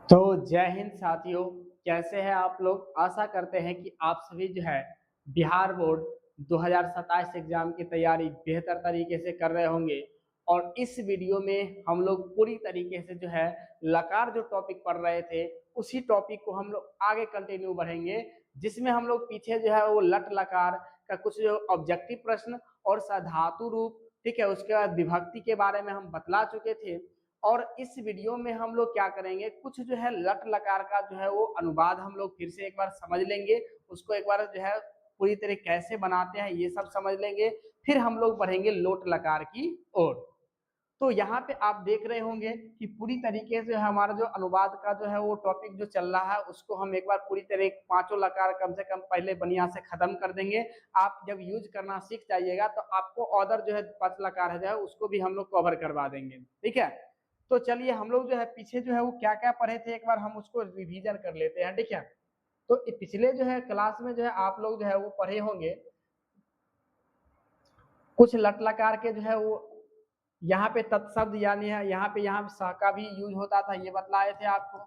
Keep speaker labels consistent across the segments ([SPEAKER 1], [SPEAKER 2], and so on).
[SPEAKER 1] तो जय हिंद साथियों। कैसे हैं आप लोग। आशा करते हैं कि आप सभी जो है बिहार बोर्ड 2027 एग्जाम की तैयारी बेहतर तरीके से कर रहे होंगे। और इस वीडियो में हम लोग पूरी तरीके से जो है लकार जो टॉपिक पढ़ रहे थे उसी टॉपिक को हम लोग आगे कंटिन्यू बढ़ेंगे, जिसमें हम लोग पीछे जो है वो लट लकार का कुछ जो ऑब्जेक्टिव प्रश्न और धातु रूप, ठीक है, उसके बाद विभक्ति के बारे में हम बतला चुके थे। और इस वीडियो में हम लोग क्या करेंगे, कुछ जो है लट लकार का जो है वो अनुवाद हम लोग फिर से एक बार समझ लेंगे, उसको एक बार जो है पूरी तरह कैसे बनाते हैं ये सब समझ लेंगे। फिर हम लोग बढ़ेंगे लोट लकार की ओर। तो यहाँ पे आप देख रहे होंगे कि पूरी तरीके से हमारा जो अनुवाद का जो है वो टॉपिक जो चल रहा है उसको हम एक बार पूरी तरह पांचों लकार कम से कम पहले बनिया से खत्म कर देंगे। आप जब यूज करना सीख जाइएगा तो आपको अदर जो है पांच लकार है जो है उसको भी हम लोग कवर करवा देंगे, ठीक है। तो चलिए हम लोग जो है पीछे जो है वो क्या क्या पढ़े थे एक बार हम उसको रिवीजन कर लेते हैं, ठीक है। तो पिछले जो है क्लास में जो है आप लोग जो है वो पढ़े होंगे कुछ लट लकार के जो है वो यहाँ पे तत्शब्द यानी है यहाँ स का भी यूज होता था, ये बतलाए थे आपको।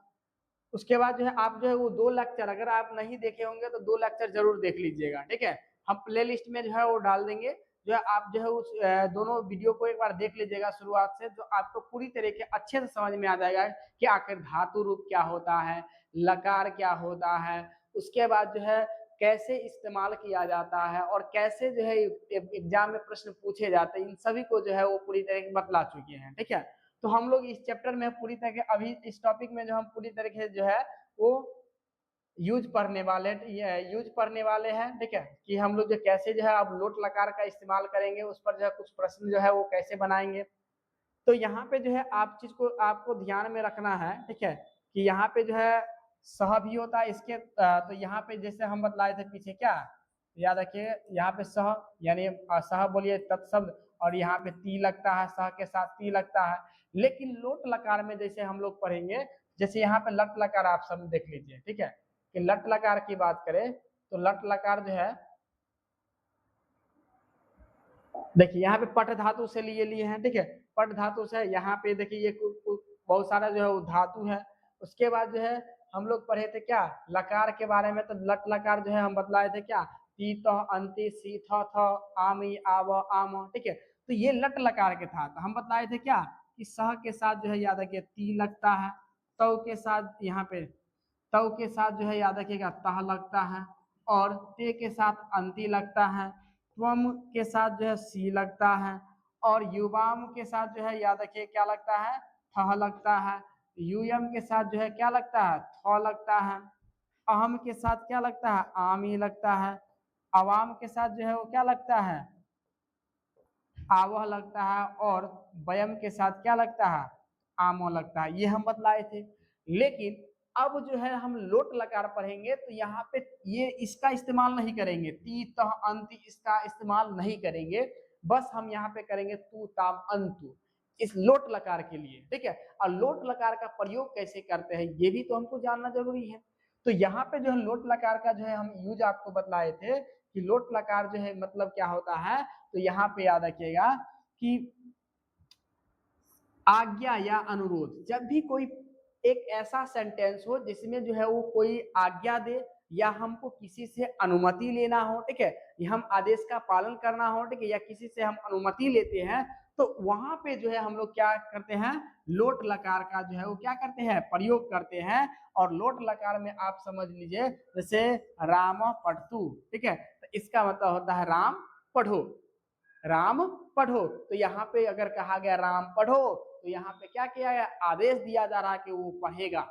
[SPEAKER 1] उसके बाद जो है आप जो है वो दो लेक्चर अगर आप नहीं देखे होंगे तो दो लेक्चर जरूर देख लीजिएगा, ठीक है। हम प्ले लिस्ट में जो है वो डाल देंगे, जो है आप जो है उस दोनों वीडियो को एक बार देख लीजिएगा शुरुआत से, जो आपको पूरी तरीके अच्छे से समझ में आ जाएगा कि आखिर धातु रूप क्या होता है, लकार क्या होता है, उसके बाद जो है कैसे इस्तेमाल किया जाता है और कैसे जो है एग्जाम में प्रश्न पूछे जाते हैं, इन सभी को जो है वो पूरी तरह से बतला चुके हैं, ठीक है। तो हम लोग इस चैप्टर में पूरी तरह अभी इस टॉपिक में जो हम पूरी तरीके से जो है वो यूज पढ़ने वाले हैं, ठीक है, कि हम लोग जो कैसे जो है अब लोट लकार का इस्तेमाल करेंगे उस पर जो है कुछ प्रश्न जो है वो कैसे बनाएंगे। तो यहाँ पे जो है आप चीज को आपको ध्यान में रखना है, ठीक है, कि यहाँ पे जो है सह भी होता है इसके तो यहाँ पे जैसे हम बतलाए थे पीछे क्या याद रखिए, यहाँ पे सह यानी सह बोलिए तत्शब्द, और यहाँ पे ती लगता है, सह के साथ ती लगता है। लेकिन लोट लकार में जैसे हम लोग पढ़ेंगे, जैसे यहाँ पे लट लकार आप सब देख लीजिए, ठीक है, कि लट लकार की बात करें तो लट लकार जो है देखिए यहाँ पे पट धातु से लिए हैं, ठीक है, पट धातु से यहाँ पे देखिए ये बहुत सारा जो है वो धातु है। उसके बाद जो है हम लोग पढ़े थे क्या लकार के बारे में, तो लट लकार जो है हम बतलाए थे क्या ती तो अंति सी थ आमी आव आम, ठीक है। तो ये लट लकार के था, तो हम बतलाए थे क्या कि सह के साथ जो है याद रखिए ती लगता है, तव के साथ यहाँ पे तव के साथ जो है याद रखिएगा तह लगता है, और ते के साथ अंति लगता है, त्वम के साथ जो है सी लगता है, और युवाम के साथ जो है याद रखिए क्या लगता है थ लगता है, यूयम के साथ जो है क्या लगता है थ लगता है, अहम के साथ क्या लगता है आमी लगता है, अवाम के साथ जो है वो क्या लगता है आवह लगता है, और वयम के साथ क्या लगता है आमो लगता है, ये हम बतलाए थे। लेकिन अब जो है हम लोट लकार पढ़ेंगे तो यहाँ पे ये इसका इस्तेमाल नहीं करेंगे, ती तह अंति इसका इस्तेमाल नहीं करेंगे, बस हम यहाँ पे करेंगे तू ताम अंतु इस लोट लकार के लिए, ठीक है। और लोट लकार का प्रयोग कैसे करते हैं ये भी तो हमको जानना जरूरी है। तो यहाँ पे जो है लोट लकार का जो है हम यूज आपको बतलाए थे कि लोट लकार जो है मतलब क्या होता है, तो यहाँ पे याद रखिएगा कि आज्ञा या अनुरोध, जब भी कोई एक ऐसा सेंटेंस हो जिसमें जो है वो कोई आज्ञा दे या हमको किसी से अनुमति लेना हो, ठीक है, या हम आदेश का पालन करना हो, ठीक है, या किसी से हम अनुमति लेते हैं, तो वहां पे जो है हम लोग क्या करते हैं लोट लकार का जो है वो क्या करते हैं प्रयोग करते हैं। और लोट लकार में आप समझ लीजिए जैसे राम पढ़तु, ठीक है, तो इसका मतलब होता है राम पढ़ो, राम पढ़ो। तो यहाँ पे अगर कहा गया राम पढ़ो तो यहाँ पे क्या किया गया आदेश दिया जा रहा है कि वो पढ़ेगा।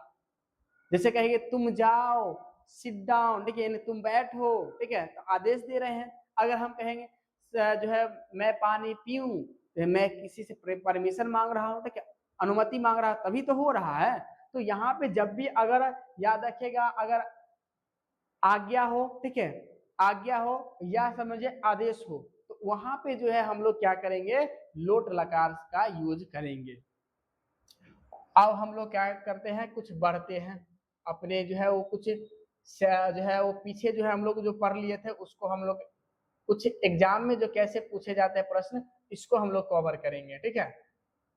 [SPEAKER 1] जैसे कहेंगे तुम जाओ सिट डाउन, ठीक है, तुम बैठो, ठीक है, तो आदेश दे रहे हैं। अगर हम कहेंगे जो है मैं पानी पीऊं, तो मैं किसी से परमिशन मांग रहा हूँ, ठीक है, अनुमति मांग रहा है, तभी तो हो रहा है। तो यहाँ पे जब भी अगर याद रखेगा अगर आज्ञा हो, ठीक है, आज्ञा हो या समझे आदेश हो, तो वहां पे जो है हम लोग क्या करेंगे लोट लकार का यूज करेंगे। अब हम लोग क्या करते हैं कुछ बढ़ते हैं अपने जो है वो कुछ जो है वो पीछे जो है हम लोग जो पढ़ लिए थे उसको हम लोग कुछ एग्जाम में जो कैसे पूछे जाते हैं प्रश्न इसको हम लोग कवर करेंगे, ठीक है।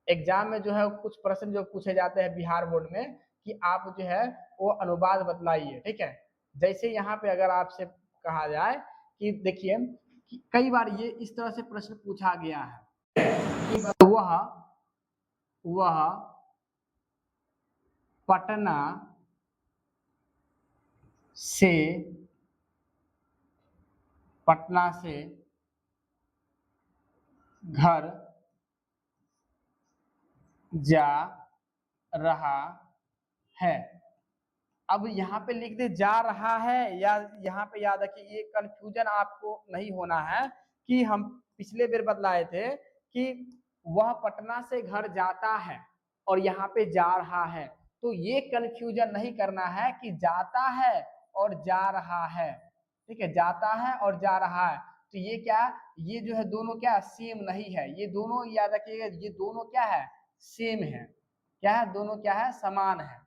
[SPEAKER 1] एग्जाम में जो है कुछ प्रश्न जो पूछे जाते हैं बिहार बोर्ड में कि आप जो है वो अनुवाद बतलाइए, ठीक है। जैसे यहाँ पे अगर आपसे कहा जाए कि देखिए कि कई बार ये इस तरह से प्रश्न पूछा गया है कि वह पटना से घर जा रहा है। अब यहाँ पे लिख दे जा रहा है, या यहाँ पे याद रखिए ये कंफ्यूजन आपको नहीं होना है कि हम पिछले बार बतलाए थे कि वह पटना से घर जाता है और यहाँ पे जा रहा है, तो ये कंफ्यूजन नहीं करना है कि जाता है और जा रहा है, ठीक है। जाता है और जा रहा है, तो ये क्या, ये जो है दोनों क्या सेम नहीं है, ये दोनों याद रखिएगा, ये दोनों क्या है, सेम है। क्या है, दोनों क्या है, समान है।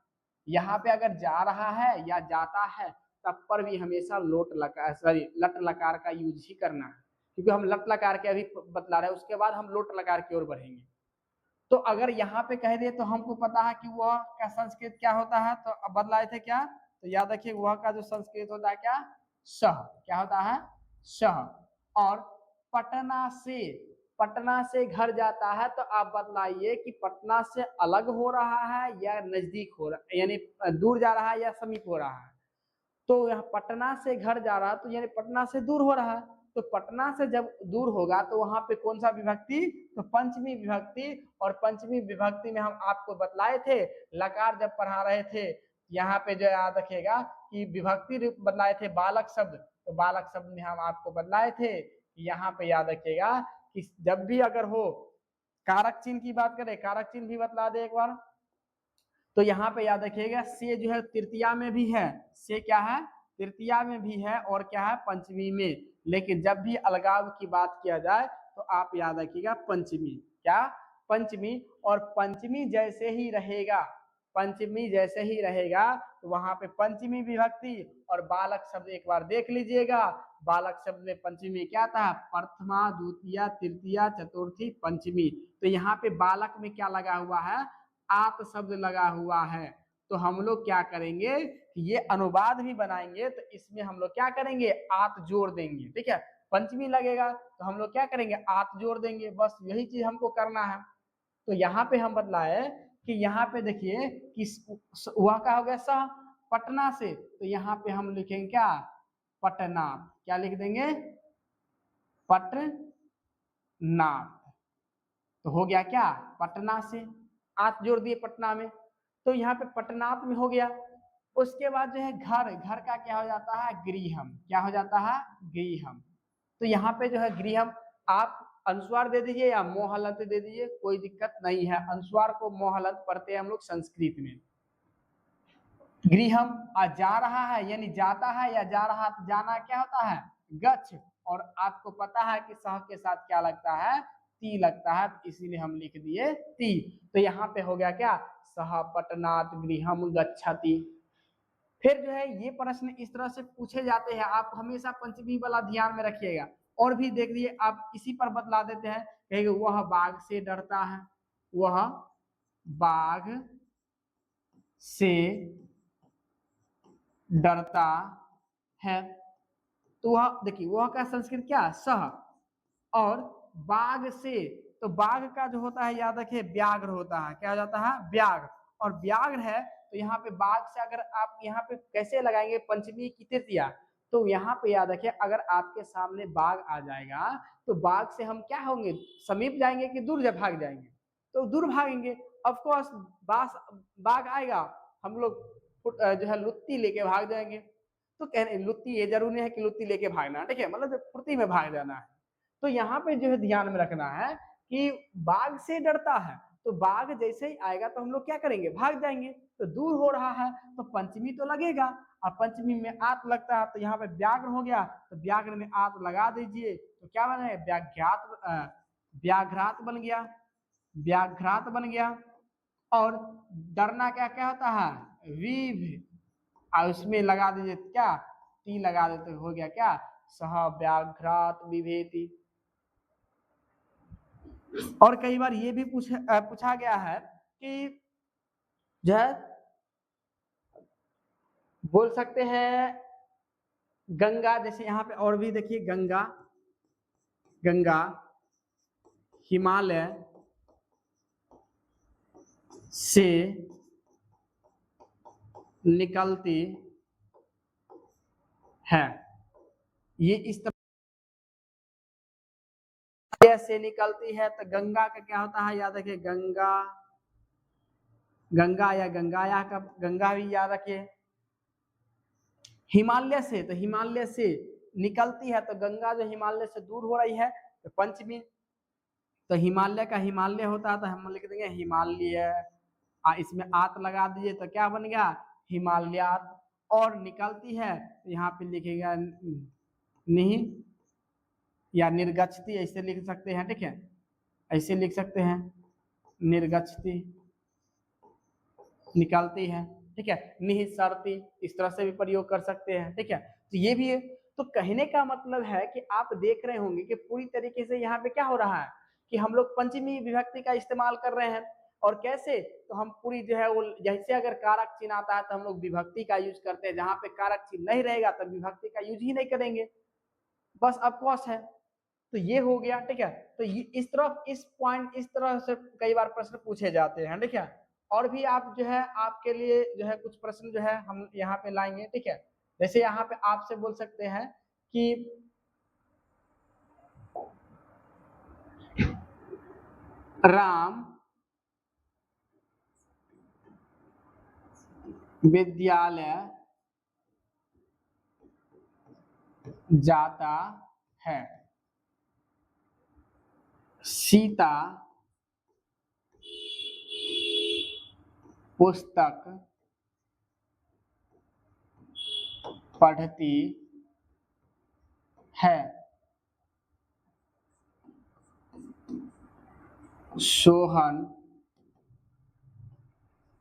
[SPEAKER 1] यहाँ पे अगर जा रहा है या जाता है तब पर भी हमेशा लट लकार का यूज ही करना है, क्योंकि हम लट लकार के अभी बतला रहे हैं, उसके बाद हम लोट लकार की ओर बढ़ेंगे। तो अगर यहाँ पे कह दे तो हमको पता है कि वह का संस्कृत क्या होता है, तो अब बतलाए थे क्या, तो याद रखिए वह का जो संस्कृत होता है क्या, सह, क्या होता है, सह। और पटना से घर जाता है, तो आप बतलाइए कि पटना से अलग हो रहा है या नजदीक हो रहा है, यानी दूर जा रहा है या समीप हो रहा है। तो यहाँ पटना से घर जा रहा है तो यानी पटना से दूर हो रहा है, तो पटना से जब दूर होगा तो वहां पे कौन सा विभक्ति, तो पंचमी विभक्ति। और पंचमी विभक्ति में हम आपको बतलाए थे लकार जब पढ़ा रहे थे, यहाँ पे जो याद रखिएगा कि विभक्ति बतलाए थे बालक शब्द, तो बालक शब्द में हम आपको बतलाए थे, यहाँ पे याद रखिएगा कि जब भी अगर हो, कारक चिन्ह की बात करें, कारक चिन्ह भी बतला दे एक बार, तो यहाँ पे याद रखिएगा से जो है तृतीया में भी है, से क्या है, तृतीया में भी है, और क्या है, पंचमी में। लेकिन जब भी अलगाव की बात किया जाए तो आप याद रखिएगा पंचमी, क्या, पंचमी। और पंचमी जैसे ही रहेगा, पंचमी जैसे ही रहेगा तो वहां पे पंचमी विभक्ति और बालक शब्द एक बार देख लीजिएगा। बालक शब्द में पंचमी क्या था, प्रथमा द्वितीय तृतीया चतुर्थी पंचमी। तो यहाँ पे बालक में क्या लगा हुआ है, आप शब्द लगा हुआ है। तो हम लोग क्या करेंगे, ये अनुवाद भी बनाएंगे तो इसमें हम लोग क्या करेंगे, आत जोड़ देंगे, ठीक है। पंचमी लगेगा तो हम लोग क्या करेंगे, आत जोड़ देंगे, बस यही चीज हमको करना है। तो यहाँ पे हम बतलाए कि यहाँ पे देखिए कि वह का हो गया सह, पटना से, तो यहाँ पे हम लिखेंगे क्या, पटना, क्या लिख देंगे, पटना। तो हो गया क्या, पटना से, आत जोड़ दिए पटना में, तो यहाँ पे पटनात में हो गया। उसके बाद जो है घर, घर का क्या हो जाता है, गृहम, क्या हो जाता है, गृहम। तो यहाँ पे जो है गृहम, आप अनुस्वार दे दीजिए या मोहलंत दे दीजिए, कोई दिक्कत नहीं है। अनुस्वार को मोहलंत पढ़ते हैं हम लोग संस्कृत में। गृहम जा रहा है यानी जाता है या जा रहा, तो जाना क्या होता है, गच्छ। और आपको पता है कि सह के साथ क्या लगता है, ती लगता है, तो इसीलिए हम लिख दिए ती। तो यहाँ पे हो गया क्या, सह पटनात गृहम गच्छति। फिर जो है ये प्रश्न इस तरह से पूछे जाते हैं, आप हमेशा पंचमी वाला ध्यान में रखिएगा। और भी देख लीजिए, आप इसी पर बतला देते हैं, कहेंगे वह बाघ से डरता है, वह बाघ से डरता है। तो वह देखिए वह का संस्कृत क्या, सह। और बाघ से, तो बाघ का जो होता है याद रखिए व्याघ्र होता है, क्या हो जाता है, व्याघ्र। और व्याघ्र है तो यहाँ पे बाघ से अगर आप यहाँ पे कैसे लगाएंगे, पंचमी की तृतीया, तो यहाँ पे याद रखिए अगर आपके सामने बाघ आ जाएगा तो बाघ से हम क्या होंगे, समीप जाएंगे कि दूर जब भाग जाएंगे, तो दूर भागेंगे। ऑफकोर्स बाघ आएगा, हम लोग जो है लुत्ती लेके भाग जाएंगे। तो कह रहे लुत्ती, ये जरूरी नहीं है कि लुत्ती लेके भागना, ठीक है, मतलब फुर्ती में भाग जाना है। तो यहाँ पे जो है ध्यान में रखना है कि बाघ से डरता है, तो बाघ जैसे ही आएगा तो हम लोग क्या करेंगे, भाग जाएंगे। तो दूर हो रहा है तो पंचमी तो लगेगा, और पंचमी में आत लगता है, तो यहाँ पे व्याघ्र हो गया, तो व्याघ्र में आत लगा दीजिए, तो क्या बने, व्याघ्रात बन गया, व्याघ्रात बन गया। और डरना क्या क्या होता है, विभ, और उसमें लगा दीजिए क्या, ती लगा देते, हो गया क्या, सह व्याघ्रात विभेति। और कई बार ये भी पूछा गया है कि जो है बोल सकते हैं गंगा, जैसे यहाँ पे और भी देखिए गंगा, गंगा हिमालय से निकलती है, ये इस तरह से निकलती है। तो गंगा का क्या होता है, याद रखिए गंगा, गंगा या गंगाया का गंगा भी याद रखिए। हिमालय से, तो हिमालय से निकलती है, तो गंगा जो हिमालय से दूर हो रही है तो पंचमी, तो हिमालय का हिमालय होता है तो हम लिख देंगे हिमालय, इसमें आत लगा दीजिए तो क्या बन गया हिमालयात। और निकलती है तो यहाँ पे लिखेगा नहीं या निर्गछती, ऐसे लिख सकते हैं, ठीक है, ऐसे लिख सकते हैं निर्गछती, निकलती है, ठीक है, निःसरती, इस तरह से भी प्रयोग कर सकते हैं, ठीक है। तो ये भी है। तो कहने का मतलब है कि आप देख रहे होंगे कि पूरी तरीके से यहाँ पे क्या हो रहा है कि हम लोग पंचमी विभक्ति का इस्तेमाल कर रहे हैं। और कैसे, तो हम पूरी जो है वो जैसे अगर कारक चिन्ह आता है तो हम लोग विभक्ति का यूज करते हैं, जहां पे कारक चिन्ह नहीं रहेगा तो विभक्ति का यूज ही नहीं करेंगे, बस ऑफकोर्स है। तो ये हो गया, ठीक है। तो इस तरफ इस पॉइंट इस तरह से कई बार प्रश्न पूछे जाते हैं, ठीक है। और भी आप जो है आपके लिए जो है कुछ प्रश्न जो है हम यहाँ पे लाएंगे, ठीक है। जैसे यहाँ पे आपसे बोल सकते हैं कि राम विद्यालय जाता है, सीता पुस्तक पढ़ती है, सोहन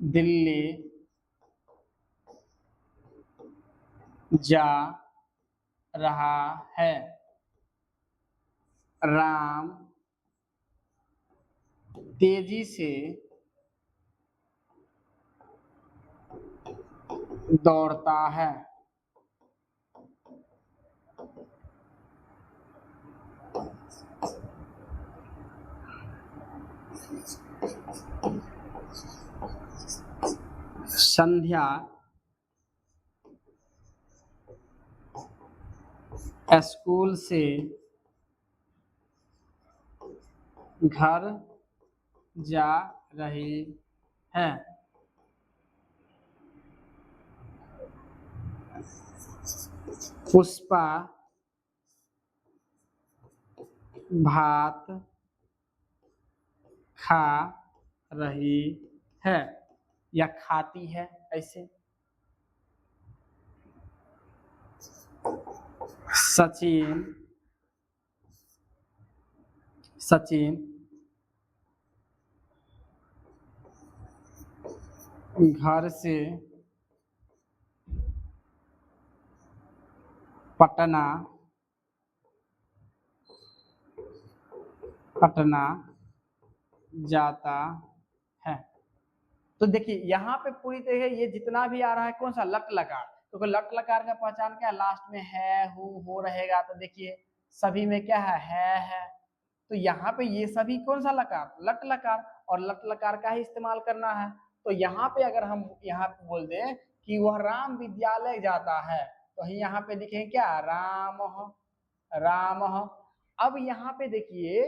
[SPEAKER 1] दिल्ली जा रहा है, राम तेजी से दौड़ता है। संध्या स्कूल से घर जा रही है। पुष्पा भात खा रही है या खाती है, ऐसे। सचिन सचिन घर से पटना पटना जाता है। तो देखिए यहाँ पे पूरी तरह ये जितना भी आ रहा है कौन सा लट लकार, तो लट लकार का पहचान क्या है, लास्ट में है हो रहेगा, तो देखिए सभी में क्या है। तो यहाँ पे ये सभी कौन सा लकार, लट लकार, और लट लकार का ही इस्तेमाल करना है। तो यहाँ पे अगर हम यहाँ पे बोल दें कि वह राम विद्यालय जाता है, तो यहाँ पे लिखेंगे क्या राम, राम। अब यहाँ पे देखिए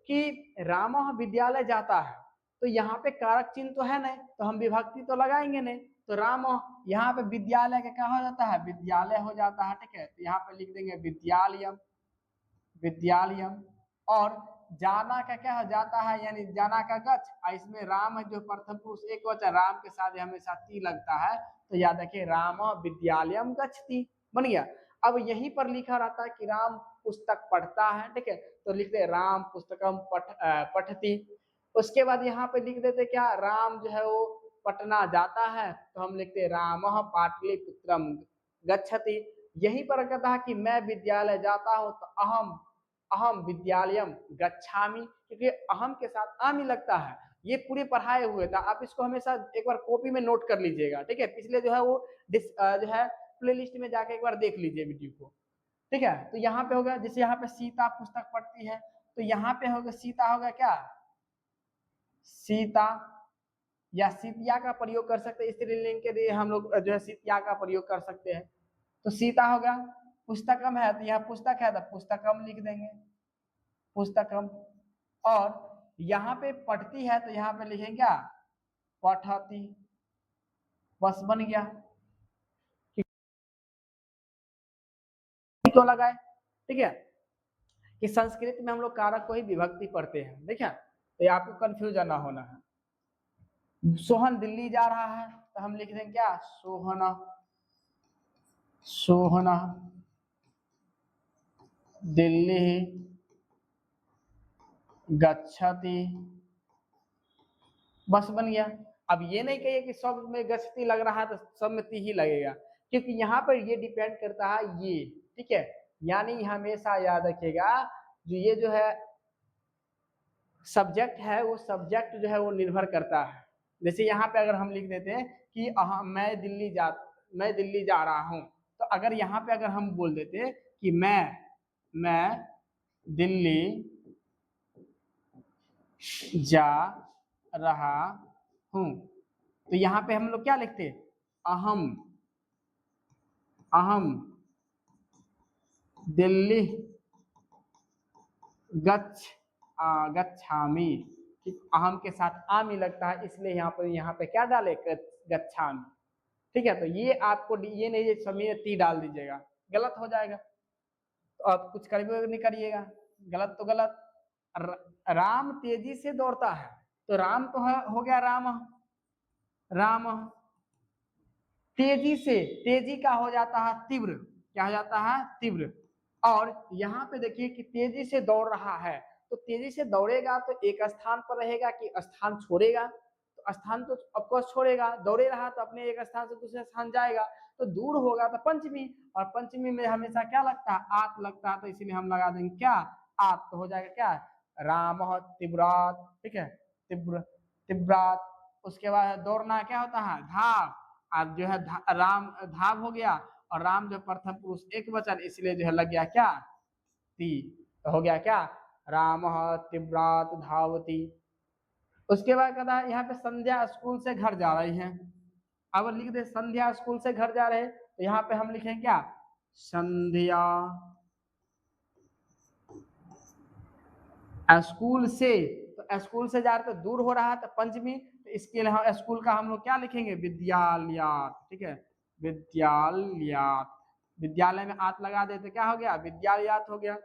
[SPEAKER 1] कि राम विद्यालय जाता है, तो यहाँ पे कारक चिन्ह तो है नहीं, तो हम विभक्ति तो लगाएंगे नहीं, तो राम यहाँ पे विद्यालय का क्या हो जाता है, विद्यालय हो जाता है, ठीक है। तो यहाँ पे लिख देंगे विद्यालयम, विद्यालयम। और जाना का क्या हो जाता है, यानी जाना का गच्छ, इसमें राम है जो प्रथम पुरुष एक वचन, राम के साथ हमेशा ती लगता है, तो याद रखिए राम विद्यालयम गच्छति, बन गया। अब यहीं पर लिखा रहता है कि राम पुस्तक पढ़ता है, ठीक है, तो लिख दे राम पुस्तकम पठती। उसके बाद यहाँ पे लिख देते क्या, राम जो है वो पटना जाता है, तो हम लिखते राम पाटलिपुत्रम गच्छति। यहीं पर कहता है कि मैं विद्यालय जाता हूँ, तो अहम अहम विद्यालयम गच्छामि, क्योंकि अहम के साथ आमी लगता है। ये पूरे पढ़ाए हुए था, आप इसको हमेशा एक बार कॉपी में नोट कर लीजिएगा, ठीक है। पिछले जो है वो जो है प्लेलिस्ट में जाके एक बार देख लीजिए वीडियो को, ठीक है। तो यहाँ पे होगा, जैसे यहाँ पे सीता पुस्तक पढ़ती है, तो यहाँ पे होगा सीता होगा क्या, सीता, या सीतिया का प्रयोग कर सकते हैं, स्त्रीलिंग के लिए हम लोग जो है सीतिया का प्रयोग कर सकते हैं। तो सीता होगा, पुस्तकम है तो यहाँ पुस्तक है तो पुस्तकम लिख देंगे, पुस्तकम। और यहाँ पे पढ़ती है तो यहाँ पे लिखेंगे क्या, पठती, बस बन गया। तो लगाए, ठीक है, कि संस्कृत में हम लोग कारक को ही विभक्ति पढ़ते हैं, देखिए, तो आपको कंफ्यूजन ना होना है। सोहन दिल्ली जा रहा है तो हम लिख देंगे क्या, सोहना, सोहना दिल्ली गच्छति, बस बन गया। अब ये नहीं कहिए कि सब में गच्छति लग रहा है तो सब में ती ही लगेगा, क्योंकि यहाँ पर ये डिपेंड करता है ये, ठीक है। यानी हमेशा याद रखिएगा, जो ये जो है सब्जेक्ट है, वो सब्जेक्ट जो है वो निर्भर करता है। जैसे यहाँ पे अगर हम लिख देते हैं कि मैं दिल्ली जा रहा हूँ, तो अगर यहाँ पे अगर हम बोल देते कि मैं दिल्ली जा रहा हूँ, तो यहाँ पे हम लोग क्या लिखते, अहम दिल्ली गच्छामि, अहम के साथ आमी लगता है, इसलिए यहाँ पे क्या डाले, गच्छामि, ठीक है। तो ये आपको ये नहीं समय ती डाल दीजिएगा, गलत हो जाएगा, तो आप कुछ करिए नहीं करिएगा, गलत तो गलत। राम तेजी से दौड़ता है, तो राम तो हो गया राम, तेजी से, तेजी का हो जाता है तीव्र, क्या हो जाता है, तीव्र। और यहाँ पे देखिए कि तेजी से दौड़ रहा है, तो तेजी से दौड़ेगा तो एक स्थान पर रहेगा कि स्थान छोड़ेगा, तो स्थान तो ऑफकोर्स छोड़ेगा, दौड़े रहा तो अपने एक स्थान से दूसरे स्थान जाएगा, तो दूर होगा तो पंचमी, और पंचमी में हमेशा क्या लगता है, आत लगता है, तो इसीलिए हम लगा देंगे क्या, आत, तो हो जाएगा क्या, राम तिब्रात, ठीक है, तिब्रात। उसके बाद दौड़ना क्या होता है, धाव, अब जो है राम धाव हो गया, और राम जो प्रथम पुरुष एक वचन, इसलिए जो है लग गया क्या, ती, तो हो गया क्या, राम तिब्रात धावती। उसके बाद कहता है यहाँ पे संध्या स्कूल से घर जा रही है, अब लिख दे संध्या स्कूल से घर जा रहे, तो यहाँ पे हम लिखेंगे क्या, संध्या स्कूल से, तो स्कूल से जा रहे तो दूर हो रहा है, तो पंचमी, तो इसके लिए स्कूल का हम लोग क्या लिखेंगे, विद्यालयात, ठीक है, विद्यालयात, विद्यालय में आत लगा दे तो क्या हो गया, विद्यालयात हो गया।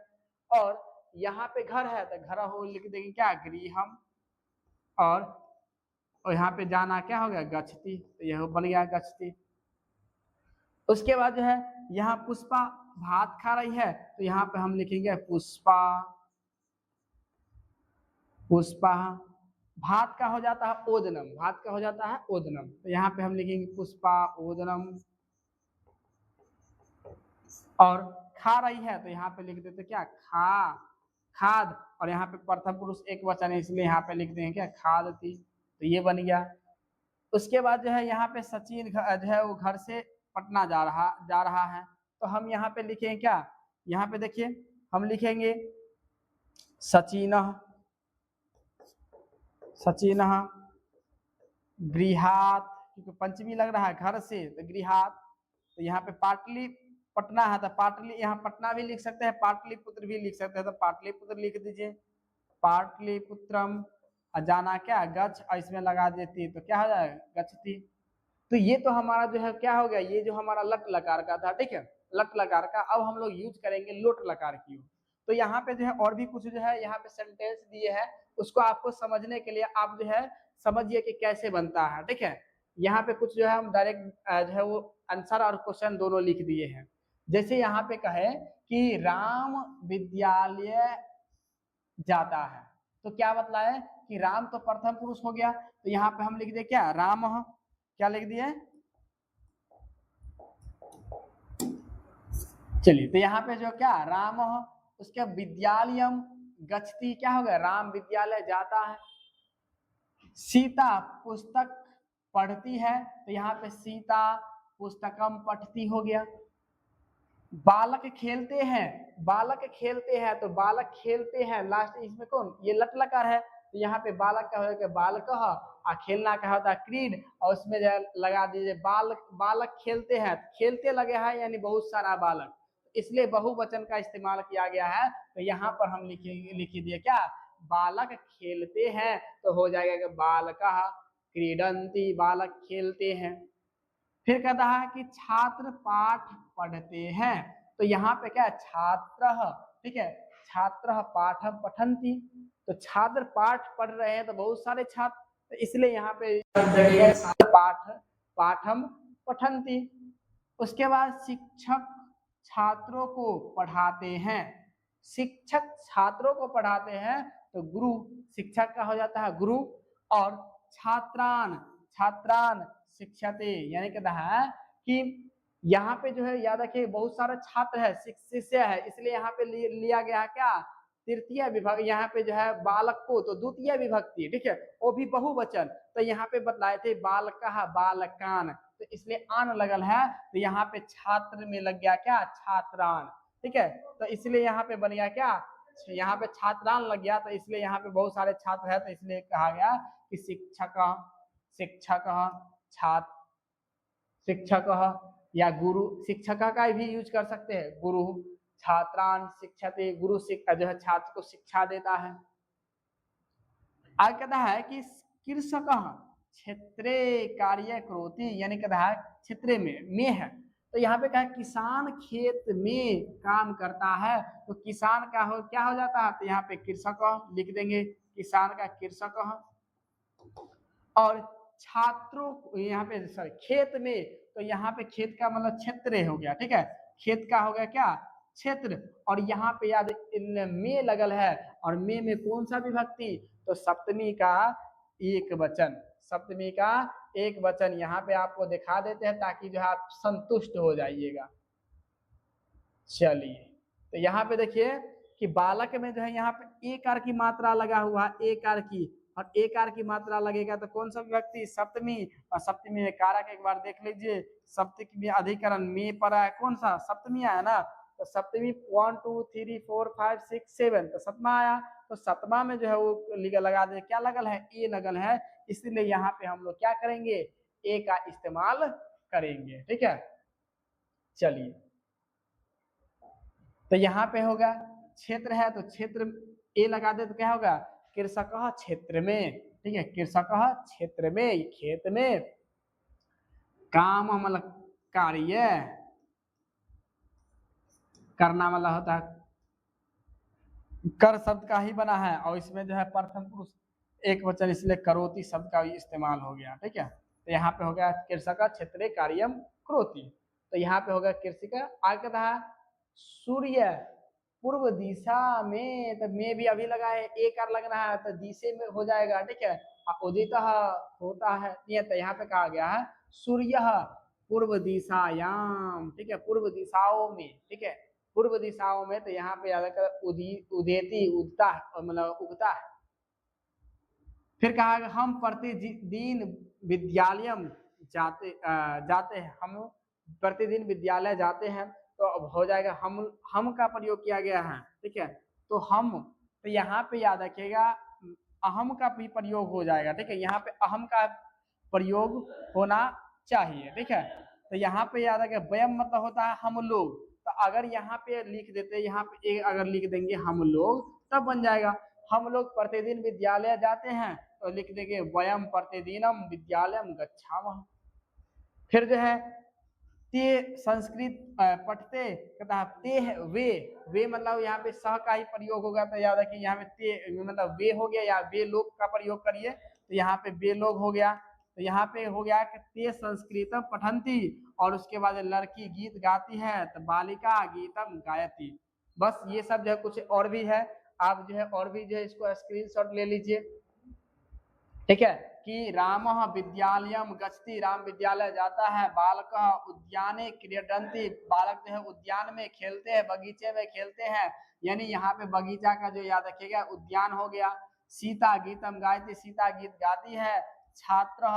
[SPEAKER 1] और यहाँ पे घर है तो घर हो लिख देंगे क्या, गृहम, और यहाँ पे जाना क्या हो गया, गच्छति, तो यह बन गया गच्छति। उसके बाद जो है यहाँ पुष्पा भात खा रही है, तो यहाँ पे हम लिखेंगे पुष्पा, पुष्पा। भात का हो जाता है ओदनम, भात का हो जाता है ओदनम, तो यहाँ पे हम लिखेंगे पुष्पा ओदनम। और खा रही है तो यहाँ पे लिख देते क्या, खाद, और यहाँ पे प्रथम पुरुष एक वचन है, इसलिए यहाँ पे लिख देंगे क्या, खादती, तो ये बन गया। उसके बाद जो है यहाँ पे सचिन जो है वो घर से पटना जा रहा है, तो हम यहाँ पे लिखेंगे क्या, यहाँ पे देखिए हम लिखेंगे सचिन गृहात, क्योंकि पंचमी लग रहा है घर से, तो गृहात। तो यहाँ पे पाटली पटना है तो पाटली, यहाँ पटना भी लिख सकते हैं, पाटलिपुत्र भी लिख सकते हैं, तो पाटलिपुत्र लिख दीजिए, पाटलिपुत्रम। जाना क्या, गच्छ, और इसमें लगा देती तो क्या हो जाएगा, गच्छति। तो ये तो हमारा जो है क्या हो गया, ये जो हमारा लट लकार का था, ठीक है, लट लकार का। अब हम लोग यूज करेंगे लोट लकार की। तो यहाँ पे जो है और भी कुछ जो है यहाँ पे सेंटेंस दिए हैं, उसको आपको समझने के लिए आप जो है समझिए कि कैसे बनता है, ठीक है। यहाँ पे कुछ जो है हम डायरेक्ट जो है वो आंसर और क्वेश्चन दोनों लिख दिए हैं। जैसे यहाँ पे कहे कि राम विद्यालय जाता है, तो क्या बतला है कि राम तो प्रथम पुरुष हो गया, तो यहाँ पे हम लिख दे क्या, राम, क्या लिख दिए, चलिए, तो यहाँ पे जो क्या, राम उसके विद्यालयम गच्छति, क्या हो गया, राम विद्यालय जाता है। सीता पुस्तक पढ़ती है, तो यहाँ पे सीता पुस्तकम पठती हो गया। बालक खेलते हैं, बालक खेलते हैं, तो बालक खेलते हैं, लास्ट इसमें कौन, ये लट लकार है, तो यहाँ पे बालक का होगा बालक, और खेलना का होता है क्रीड, और उसमें जो लगा दीजिए बालक, बालक खेलते हैं, खेलते लगे हैं यानी बहुत सारा बालक, इसलिए बहुवचन का इस्तेमाल किया गया है। तो यहाँ पर हम लिख दिए क्या, बालक खेलते हैं, तो हो जाएगा कि बालकः क्रीडन्ति, बालक खेलते हैं। फिर कहता है कि छात्र पाठ पढ़ते हैं, तो यहाँ पे क्या है, छात्र, ठीक है, छात्र पाठम पठन्ति, तो छात्र पाठ पढ़ रहे हैं, तो बहुत सारे छात्र, तो इसलिए यहाँ पे पाठ पाठम पठन्ति। उसके बाद शिक्षक छात्रों को पढ़ाते हैं, शिक्षक छात्रों को पढ़ाते हैं, तो गुरु, शिक्षक का हो जाता है गुरु, और छात्रान, छात्रान शिक्षते, यानी कहता है कि यहाँ पे जो है याद रखिए बहुत सारे छात्र है, शिष्य है, इसलिए यहाँ पे लिया गया है क्या, तृतीय विभक्ति, यहाँ पे जो है बालक को तो द्वितीय विभक्ति, ठीक है, वो भी बहुवचन, तो यहाँ पे बतलाए थे बालकः बालकान, तो इसलिए आन लगल है, तो यहाँ पे छात्र में लग गया क्या, छात्रान, ठीक है, तो इसलिए यहाँ पे बन गया क्या, यहाँ पे छात्रान लग गया, तो इसलिए यहाँ पे बहुत सारे छात्र है, तो इसलिए कहा गया कि शिक्षक, शिक्षक, छात्र, शिक्षक या गुरु, शिक्षक का भी यूज कर सकते हैं, गुरु, छात्रान शिक्षते, गुरु जो है छात्र को शिक्षा देता है। आगे कहता है कि कृषक क्षेत्रे कार्य करोति, यानी कहता है क्षेत्र में है, तो यहाँ पे कहा किसान खेत में काम करता है, तो किसान का हो क्या हो जाता है, तो यहाँ पे कृषक लिख देंगे, किसान का कृषक, और छात्रों यहाँ पे सॉरी खेत में, तो यहाँ पे खेत का मतलब क्षेत्र हो गया, ठीक है, खेत का हो गया क्या, क्षेत्र, और यहाँ पे याद में लगल है, और में कौन सा विभक्ति, तो सप्तमी का एक वचन, सप्तमी का एक वचन यहाँ पे आपको दिखा देते हैं ताकि जो है आप संतुष्ट हो जाइएगा। चलिए, तो यहाँ पे देखिए कि बालक में जो है यहाँ पे एकार की मात्रा लगा हुआ है, एकार की, और एकार की मात्रा लगेगा तो कौन सा विभक्ति, सप्तमी, और सप्तमी में कारक एक बार देख लीजिए, सप्तमी अधिकरण में पर है कौन सा, सप्तमी आया ना, तो सप्तमी 1 2 3 4 5 6 7, तो सप्तमा आया, तो सप्तमा में जो है वो लगा दे, क्या लगल है, ए लगल है, इसलिए यहाँ पे हम लोग क्या करेंगे, ए का इस्तेमाल करेंगे, ठीक है। चलिए, तो यहाँ पे होगा क्षेत्र है, तो क्षेत्र ए लगा दे तो क्या होगा, कृषक क्षेत्र में, ठीक है, कृषक क्षेत्र में, खेत में, काम मतलब कार्य करना मतलब होता है, कर शब्द का ही बना है, और इसमें जो है प्रथम पुरुष एक वचन, इसलिए करोति शब्द का इस्तेमाल हो गया, ठीक है। तो यहाँ पे हो गया कृषक क्षेत्रे कार्यम करोति, तो यहाँ पे होगा कृषि का। आगे कहा सूर्य पूर्व दिशा में, तो में भी अभी लगा है, एक और लगना है, तो दिशे में हो जाएगा, ठीक है, उदित होता है, तो यहाँ पे कहा गया है सूर्य पूर्व दिशायाम, ठीक है, पूर्व दिशाओं में, ठीक है, पूर्व दिशाओं में, तो यहाँ पे याद कर उदेती, उगता, मतलब उगता है। फिर कहा हम प्रतिदिन विद्यालय जाते हैं, हम प्रतिदिन विद्यालय जाते हैं, तो अब हो जाएगा हम का प्रयोग किया गया है, ठीक है, तो हम, तो यहाँ पे याद रखिएगा अहम का भी प्रयोग हो जाएगा, ठीक है, यहाँ पे अहम का प्रयोग होना चाहिए, ठीक है। तो यहाँ पे याद रखिए वयम मतलब होता है हम लोग, तो अगर यहाँ पे लिख देते, यहाँ पे एक अगर लिख देंगे हम लोग, तब बन जाएगा हम लोग प्रतिदिन विद्यालय जाते हैं, तो लिख देंगे वयम प्रतिदिनम विद्यालयम गच्छामः। फिर जो है ते संस्कृत पढ़ते, कहता ते वे मतलब यहाँ पे सह का ही प्रयोग होगा, तो याद रखिए यहाँ पे ते मतलब वे हो गया, या वे लोग का प्रयोग करिए, तो यहाँ पे वे लोग हो गया, तो यहाँ पे हो गया कि ते संस्कृतम पठन्ति, और उसके बाद लड़की गीत गाती है, तो बालिका गीतम गायती। बस ये सब जो है, कुछ और भी है, आप जो है और भी जो है इसको स्क्रीनशॉट ले लीजिए, ठीक है, कि रामः विद्यालयम गच्छति, राम विद्यालय जाता है, बालकः उद्याने क्रीडन्ति, बालक जो है उद्यान में खेलते हैं, बगीचे में खेलते हैं, यानी यहाँ पे बगीचा का जो याद रखिएगा उद्यान हो गया। सीता गीतम गायती, सीता गीत गाती है। छात्र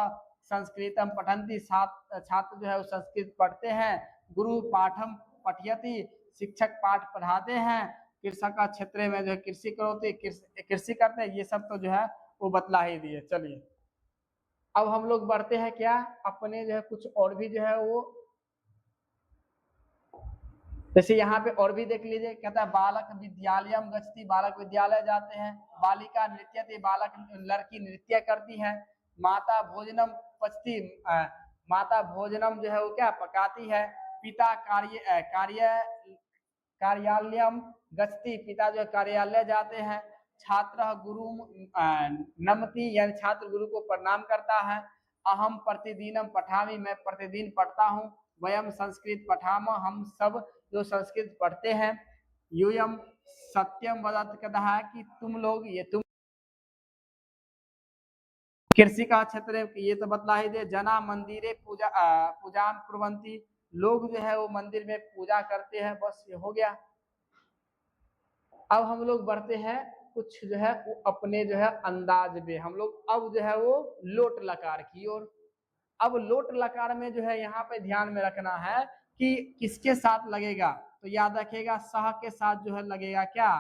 [SPEAKER 1] संस्कृतम पठन्ति, छात्र जो है वो संस्कृत पढ़ते हैं। गुरु पाठम पठयति, शिक्षक पाठ पढ़ाते हैं। कृषक का क्षेत्र में जो है कृषि करोति, कृषि करते हैं। ये सब तो जो है वो बतला ही दिए। चलिए अब हम लोग बढ़ते हैं क्या अपने जो है कुछ और भी जो है वो, जैसे यहाँ पे और भी देख लीजिए, कहता है बालक विद्यालयम गच्छति, बालक विद्यालय जाते हैं। बालिका नृत्यति, बालक लड़की नृत्य करती है। माता भोजनम पचती, माता भोजनम जो है वो क्या पकाती है। पिता कार्यालयम गच्छति, पिता जो कार्यालय जाते हैं। छात्र गुरु नमति, यानी छात्र गुरु को प्रणाम करता है। अहम प्रतिदिनम पठामि, मैं प्रतिदिन पढ़ता हूँ। वयम संस्कृत पठाम, हम सब जो संस्कृत पढ़ते हैं। यूयम सत्यम वदत, कहता है कि तुम लोग, ये तुम कृषि का क्षेत्र, ये तो बतला ही दे। जना मंदिरे पूजा कुर्वन्ति, लोग जो है वो मंदिर में पूजा करते हैं। बस ये हो गया। अब हम लोग बढ़ते हैं कुछ जो है वो अपने जो है अंदाज में, हम लोग अब जो है वो लोट लकार की ओर। अब लोट लकार में जो है यहाँ पे ध्यान में रखना है कि किसके साथ लगेगा, तो याद रखिएगा सह के साथ जो है लगेगा क्या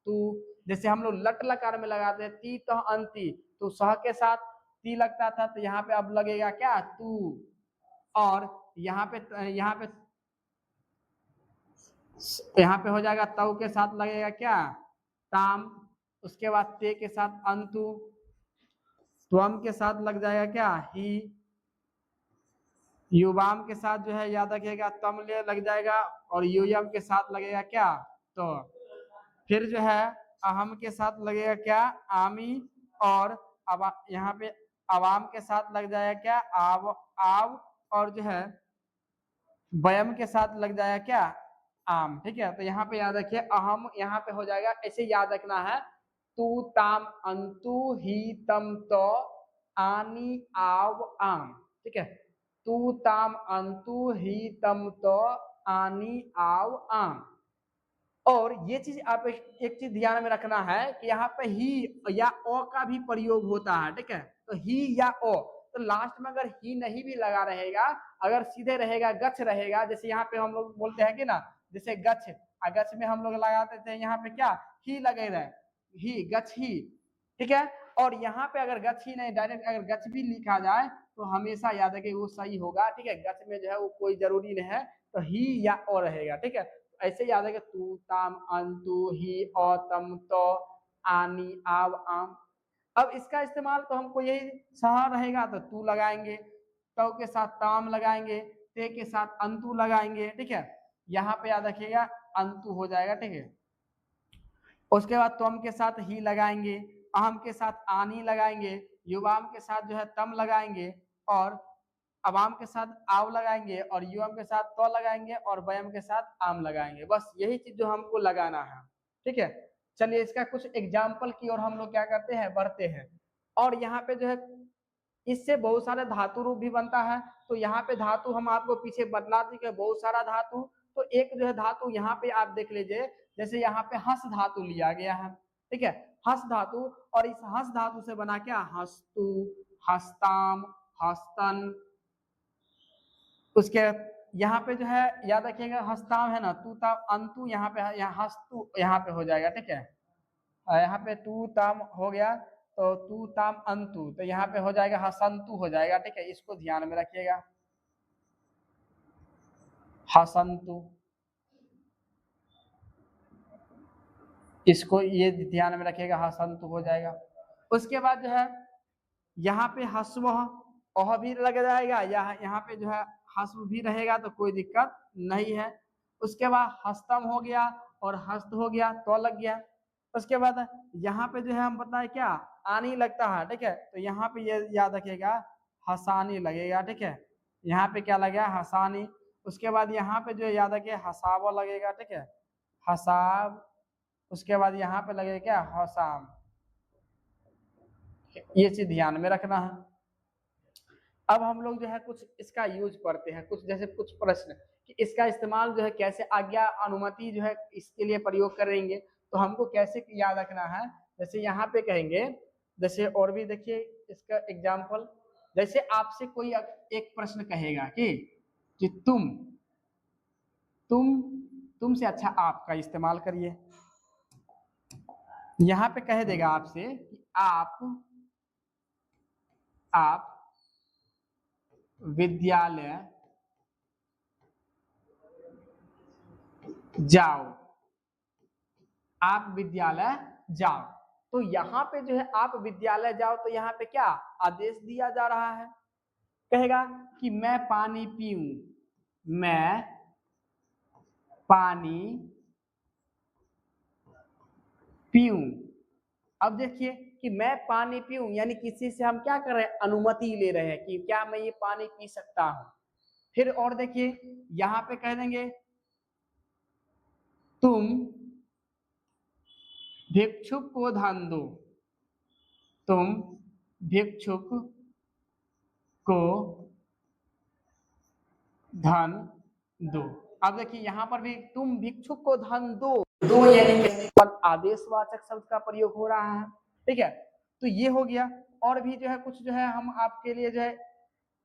[SPEAKER 1] तू। जैसे हम लोग लट लकार में लगाते हैं ती तो अंति, तो सह के साथ ती लगता था, तो यहाँ पे अब लगेगा क्या तू। और यहाँ पे हो जाएगा तव के साथ लगेगा क्या ताम। उसके बाद ते के साथ अंतु, त्वम के साथ लग जाएगा क्या ही। युवाम के साथ जो है याद रखिएगा तम ले लग जाएगा, और यूयम के साथ लगेगा क्या तो। फिर जो है अहम के साथ लगेगा क्या आमी, और अब यहाँ पे अवाम के साथ लग जाएगा क्या आव आव, और जो है वयम के साथ लग जाएगा क्या आम। ठीक है, तो यहाँ पे याद रखिए अहम यहाँ पे हो जाएगा, ऐसे याद रखना है। तू ताम अंतु ही तम तो आनी आव आम। ठीक है, तू ताम अंतु ही तम तो आनी आव आम। और ये चीज आप एक चीज ध्यान में रखना है कि यहाँ पे ही या ओ का भी प्रयोग होता है। ठीक है, तो ही या ओ, तो लास्ट में अगर ही नहीं भी लगा रहेगा, अगर सीधे रहेगा गच्छ रहेगा, जैसे यहाँ पे हम लोग बोलते हैं कि ना जैसे गच्छ, गच्छ में हम लोग लगाते थे यहाँ पे क्या ही लगे रहे, ही गच्छ ही। ठीक है, और यहाँ पे अगर गच्छ ही नहीं, डायरेक्ट अगर गच्छ भी लिखा जाए तो हमेशा याद है कि वो सही होगा। ठीक है, गच्छ में जो है वो कोई जरूरी नहीं है, तो ही या ओ रहेगा। ठीक है, ऐसे याद है कि तू ताम अंतु ही औतम तो आनी आव आम। अब इसका इस्तेमाल तो हमको यही सहा रहेगा तो तू लगाएंगे, तो के साथ ताम लगाएंगे, ते के साथ अंतु लगाएंगे। ठीक है, यहाँ पे याद रखिएगा अंतु हो जाएगा। ठीक है, उसके बाद तम के साथ ही लगाएंगे, अहम के साथ आनी लगाएंगे, युवाम के साथ जो है तम लगाएंगे, और अवाम के साथ आव लगाएंगे, और युवम के साथ तो लगाएंगे, और वयम के साथ आम लगाएंगे। बस यही चीज जो हमको लगाना है। ठीक है, चलिए इसका कुछ एग्जाम्पल की और हम लोग क्या करते हैं बढ़ते हैं। और यहाँ पे जो है इससे बहुत सारे धातु रूप भी बनता है। तो यहाँ पे धातु हम आपको पीछे बतला दी बहुत सारा धातु। तो एक जो है धातु यहाँ पे आप देख लीजिए, जैसे यहाँ पे हस धातु लिया गया है। ठीक है, हस धातु, और इस हस धातु से बना क्या हस्तु, हस्ताम, हस्तन। उसके यहाँ पे जो है याद रखिएगा हस्ताम है ना, तू ताम अंतु, यहाँ पे यहाँ हस्तु यहाँ पे हो जाएगा। ठीक है, यहाँ पे तू ताम हो गया, तो तू ताम अंतु, तो यहाँ पे हो जाएगा हसंतु हो जाएगा। ठीक है, इसको ध्यान में रखिएगा हसंतु, इसको ये ध्यान में रखिएगा हसंतु हो जाएगा। उसके बाद जो है यहाँ पे हस्व ओह भी लग जाएगा, यहाँ पे जो है हस्व भी रहेगा, तो कोई दिक्कत नहीं है। उसके बाद हस्तम हो गया और हस्त हो गया तो लग गया। उसके बाद यहाँ पे जो है हम बताए क्या आनी लगता है। ठीक है, तो यहाँ पे ये याद रखिएगा हसानी लगेगा। ठीक है, यहाँ पे क्या लगेगा हसानी। उसके बाद यहाँ पे जो याद रखिए हसाव लगेगा। ठीक है, हसाब। उसके बाद यहाँ पे लगेगा क्या हसाम। ये चीज ध्यान में रखना है। अब हम लोग जो है कुछ इसका यूज पढ़ते हैं, कुछ जैसे कुछ प्रश्न कि इसका इस्तेमाल जो है कैसे, आज्ञा अनुमति जो है इसके लिए प्रयोग करेंगे तो हमको कैसे याद रखना है। जैसे यहाँ पे कहेंगे, जैसे और भी देखिए इसका एग्जाम्पल, जैसे आपसे कोई एक प्रश्न कहेगा कि तुम से अच्छा आप का इस्तेमाल करिए। यहाँ पे कह देगा आपसे कि आप विद्यालय जाओ, आप विद्यालय जाओ। तो यहाँ पे जो है आप विद्यालय जाओ, तो यहाँ पे क्या आदेश दिया जा रहा है। कहेगा कि मैं पानी पीऊं, मैं पानी पीऊं। अब देखिए कि मैं पानी पीऊं यानी किसी से हम क्या कर रहे हैं, अनुमति ले रहे हैं कि क्या मैं ये पानी पी सकता हूं। फिर और देखिए यहां पे कह देंगे तुम भिक्षुक को धन दो, तुम भिक्षुक को धन दो। अब देखिए यहां पर भी तुम भिक्षुक को धन दो, दो यानी कहने पर आदेशवाचक शब्द का प्रयोग हो रहा है। ठीक है, तो ये हो गया। और भी जो है कुछ जो है हम आपके लिए जो है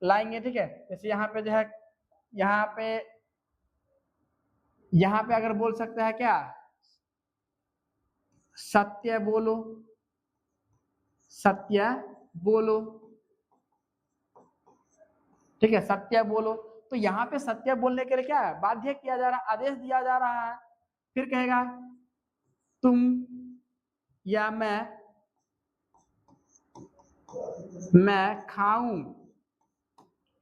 [SPEAKER 1] लाएंगे। ठीक है, जैसे यहाँ पे जो है यहाँ पे अगर बोल सकता है क्या, सत्य बोलो, सत्य बोलो। ठीक है, सत्य बोलो। तो यहाँ पे सत्य बोलने के लिए क्या है, बाध्य किया जा रहा है, आदेश दिया जा रहा है। फिर कहेगा तुम या मैं खाऊं।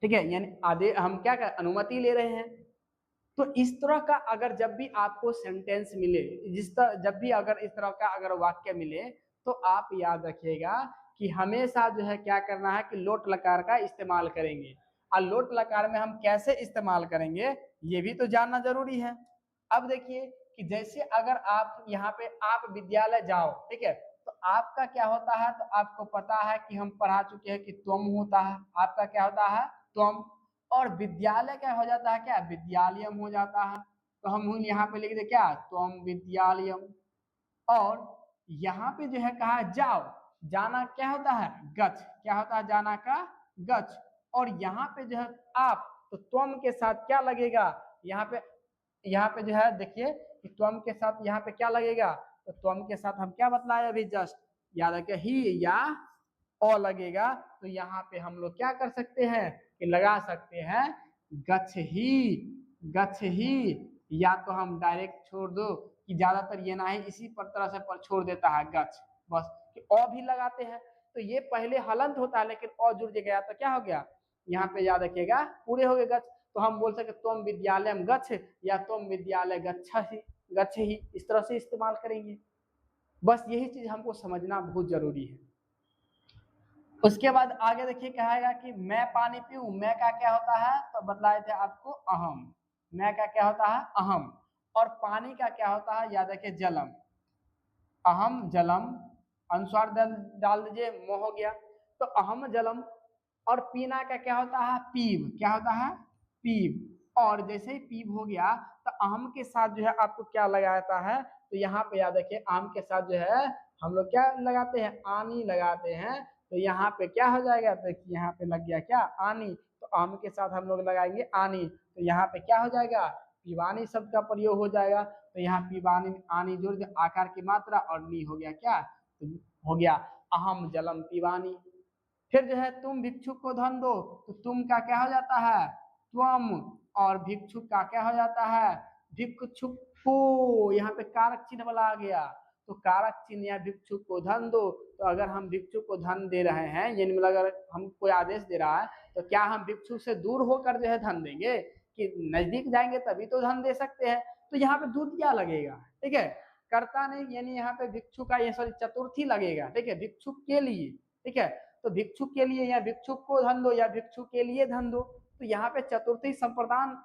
[SPEAKER 1] ठीक है, यानी आदेश हम क्या कर अनुमति ले रहे हैं। तो इस तरह का अगर जब भी आपको सेंटेंस मिले, जब भी अगर इस तरह का अगर वाक्य मिले, तो आप याद रखिएगा कि हमेशा जो है क्या करना है कि लोट लकार का इस्तेमाल करेंगे। और लोट लकार में हम कैसे इस्तेमाल करेंगे ये भी तो जानना जरूरी है। अब देखिए कि जैसे अगर आप यहाँ पे आप विद्यालय जाओ, ठीक है, तो आपका क्या होता है, तो आपको पता है कि हम पढ़ा चुके हैं कि तुम होता है, आपका क्या होता है तुम। और विद्यालय क्या हो जाता है, क्या विद्यालयम हो जाता है। तो हम यहाँ पे लिख दे क्या तुम विद्यालयम। और यहाँ पे जो है कहा जाओ, जाना क्या होता है गच्छ, क्या होता है जाना का गच्छ। और यहाँ पे जो है आप, तो तुम के साथ क्या लगेगा, यहाँ पे जो है देखिए कि तुम के साथ यहाँ पे क्या लगेगा, तो तुम के साथ हम क्या बतलाए अभी जस्ट, याद रखिए ही या ओ लगेगा। तो यहाँ पे हम लोग क्या कर सकते हैं कि लगा सकते हैं गच्छ ही, या तो हम डायरेक्ट छोड़ दो कि ज्यादातर ये ना है इसी पर तरह से पर छोड़ देता है गच्छ, बस कि ओ भी लगाते हैं। तो ये पहले हलंत होता है, लेकिन ओ जुड़ गया तो क्या हो गया, यहाँ पे याद रखिएगा पूरे हो गए गच्छ। तो हम बोल सकते तुम विद्यालय में गच्छ या तुम विद्यालय गच्छ ही, इस तरह से इस्तेमाल करेंगे। बस यही चीज हमको समझना बहुत जरूरी है। उसके बाद आगे देखिए कहेगा कि मैं पानी पीऊं, मैं का क्या होता है, तो बतलाए थे आपको अहम। मैं का क्या होता है अहम। और पानी का क्या होता है, याद रखिए जलम, अहम जलम, अनुस्वार डाल दीजिए मो हो गया। तो अहम जलम। और पीना का क्या होता है पीव, क्या होता है पीव। और जैसे ही पीव हो गया तो अहम के साथ जो है आपको क्या लगाता है, तो यहाँ पे याद रखिए आम के साथ जो है हम लोग क्या लगाते हैं आनी लगाते हैं। तो यहाँ पे क्या हो जाएगा, देखिए यहाँ पे लग गया क्या आनी, तो आम के साथ हम लोग लगाएंगे आनी। तो यहाँ पे क्या हो जाएगा पीवानी शब्द का प्रयोग हो जाएगा। तो यहाँ पीवानी आनी जोड़ दे, आकार की मात्रा और नी हो गया क्या, तो हो गया अहम जलम पीवानी। फिर जो है तुम भिक्षुक को धन दो, तो तुम का क्या हो जाता है त्वम। और भिक्षुक का क्या हो जाता है भिक्षुक को, यहाँ पे कारक चिन्ह वाला आ गया। तो कारक चिन्ह या भिक्षुक को धन दो। तो अगर हम भिक्षुक को धन दे रहे हैं, यानी मतलब अगर हम कोई आदेश दे रहा है, तो क्या हम भिक्षुक से दूर होकर जो है धन देंगे, कि नजदीक जाएंगे तभी तो धन दे सकते हैं। तो यहाँ पे दूध क्या लगेगा, ठीक है कर्ता नहीं, यानी यहाँ पे भिक्षुक का ये सॉरी चतुर्थी लगेगा। ठीक है, भिक्षुक के लिए, ठीक है, तो भिक्षुक के लिए या भिक्षुक को धन दो या भिक्षुक के लिए धन दो। तो यहाँ पे चतुर्थी संप्रदान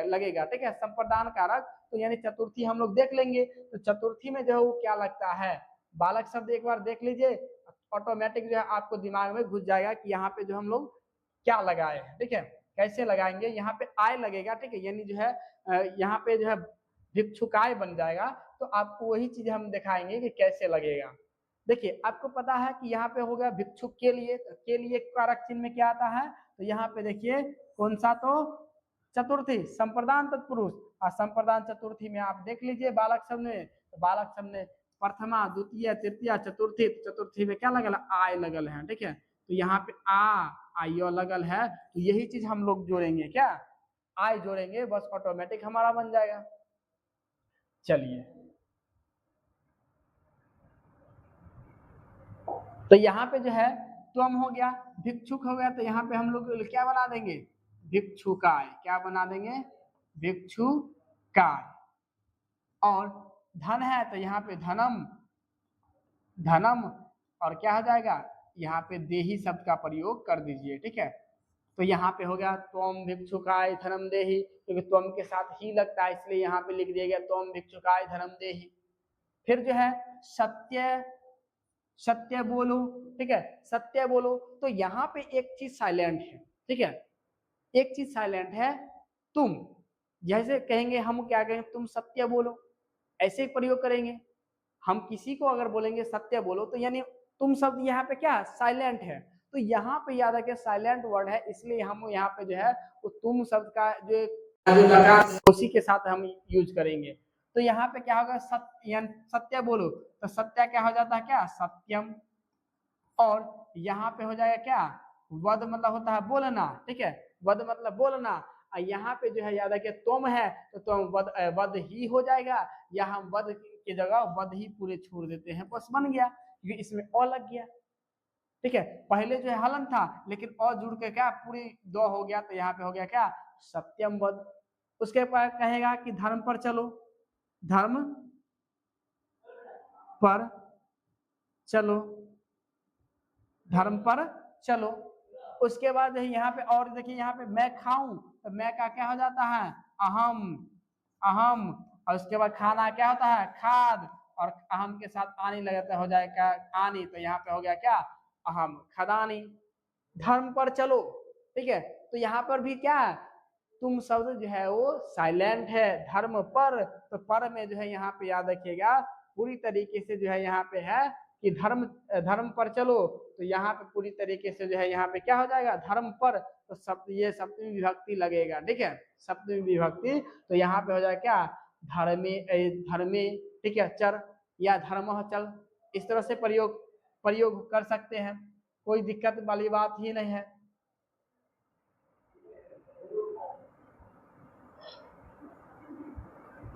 [SPEAKER 1] लगेगा। ठीक है, संप्रदान कारक, तो यानी चतुर्थी हम लोग देख लेंगे। तो चतुर्थी में जो है वो क्या लगता है, बालक शब्द एक बार देख लीजिए, ऑटोमेटिक जो है आपको दिमाग में घुस जाएगा कि यहाँ पे जो हम लोग क्या लगाए हैं, ठीक है, कैसे लगाएंगे, यहाँ पे आय लगेगा, ठीक है, यानी जो है यहाँ पे जो है भिक्षुकाय बन जाएगा। तो आपको वही चीज हम दिखाएंगे कि कैसे लगेगा। देखिए आपको पता है कि यहाँ पे हो गया भिक्षुक के लिए कारक चिन्ह में क्या आता है, तो यहाँ पे देखिए कौन सा, तो चतुर्थी संप्रदान तत्पुरुष। और संप्रदान चतुर्थी में आप देख लीजिए बालक शब्द में, तो बालक शब्द में प्रथमा द्वितीय तृतीय चतुर्थी, चतुर्थी में क्या लगल, आय लगल है, ठीक है, तो यहाँ पे आयो लगल है, तो यही चीज हम लोग जोड़ेंगे, क्या आय जोड़ेंगे, बस ऑटोमेटिक हमारा बन जाएगा। चलिए तो यहाँ पे जो है त्वम हो गया, भिक्षुक हो गया, तो यहाँ पे हम लोग क्या बना देंगे, भिक्षुकाय, क्या बना देंगे, भिक्षुकाय। और धन है तो यहाँ पे धनम, धनम, और क्या हो जाएगा, यहाँ पे देही शब्द का प्रयोग कर दीजिए, ठीक है। तो यहाँ पे हो गया त्वम भिक्षुकाय धनम देही, क्योंकि त्वम के साथ ही लगता है इसलिए यहाँ पे लिख दिया गया त्वम भिक्षुकाय धनम देही। फिर जो है सत्य, सत्य बोलो, ठीक है, सत्य बोलो, तो यहाँ पे एक चीज साइलेंट है, ठीक है, एक चीज साइलेंट है, तुम, जैसे कहेंगे हम क्या कहेंगे, तुम सत्य बोलो, ऐसे प्रयोग करेंगे। हम किसी को अगर बोलेंगे सत्य बोलो, तो यानी तुम शब्द यहाँ पे क्या साइलेंट है, तो यहाँ पे याद रखिए साइलेंट वर्ड है, इसलिए हम यहाँ पे जो है वो तुम शब्द का जो लकार उसी के साथ हम यूज करेंगे। तो यहाँ पे क्या होगा, सत्य, सत्य बोलो, तो सत्य क्या हो जाता है, क्या सत्यम। और यहाँ पे हो जाएगा क्या, वद मतलब होता है बोलना, ठीक है, वद मतलब बोलना। और यहाँ पे जो है याद रखिए तुम है, तो तुम वद, वद ही हो जाएगा, या हम वद की जगह वद ही पूरे छोड़ देते हैं, बस बन गया, क्योंकि इसमें अ लग गया, ठीक है। पहले जो है हलन था, लेकिन अ जुड़ के क्या पूरी दो हो गया, तो यहाँ पे हो गया क्या सत्यम वद। उसके बाद कहेगा कि धर्म पर चलो, धर्म पर चलो, धर्म पर चलो। उसके बाद यहाँ पे और देखिए, यहाँ पे मैं खाऊं, तो मैं का क्या हो जाता है, अहम, अहम। और उसके बाद खाना क्या होता है, खाद, और अहम के साथ आनी लगाता हो जाएगा आनी, तो यहाँ पे हो गया क्या अहम खदानी। धर्म पर चलो, ठीक है, तो यहाँ पर भी क्या तुम शब्द जो है वो साइलेंट है, धर्म पर, तो पर में जो है यहाँ पे याद रखिएगा पूरी तरीके से जो है यहाँ पे है कि धर्म, धर्म पर चलो, तो यहाँ पे पूरी तरीके से जो है यहाँ पे क्या हो जाएगा धर्म पर, तो शब्द ये सप्तमी विभक्ति लगेगा, ठीक है, सप्तमी विभक्ति। तो यहाँ पे हो जाएगा क्या धर्मे, धर्मे, ठीक है, चर या धर्म चल, इस तरह से प्रयोग प्रयोग कर सकते हैं, कोई दिक्कत वाली बात ही नहीं है।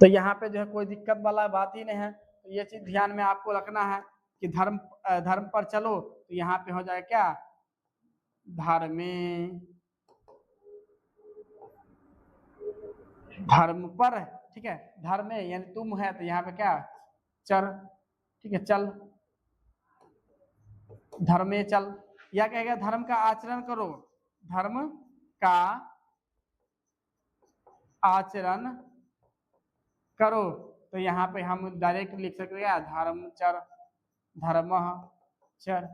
[SPEAKER 1] तो यहाँ पे जो है कोई दिक्कत वाला बात ही नहीं है, तो ये चीज ध्यान में आपको रखना है कि धर्म, धर्म पर चलो, तो यहाँ पे हो जाए क्या धर्मे, धर्म पर, ठीक है, धर्म यानी तुम है, तो यहाँ पे क्या चर, ठीक है, चल, धर्मे चल, या कहेगा धर्म का आचरण करो, धर्म का आचरण करो, तो यहाँ पे हम डायरेक्ट लिख सकते हैं धर्म चर, धर्म चर,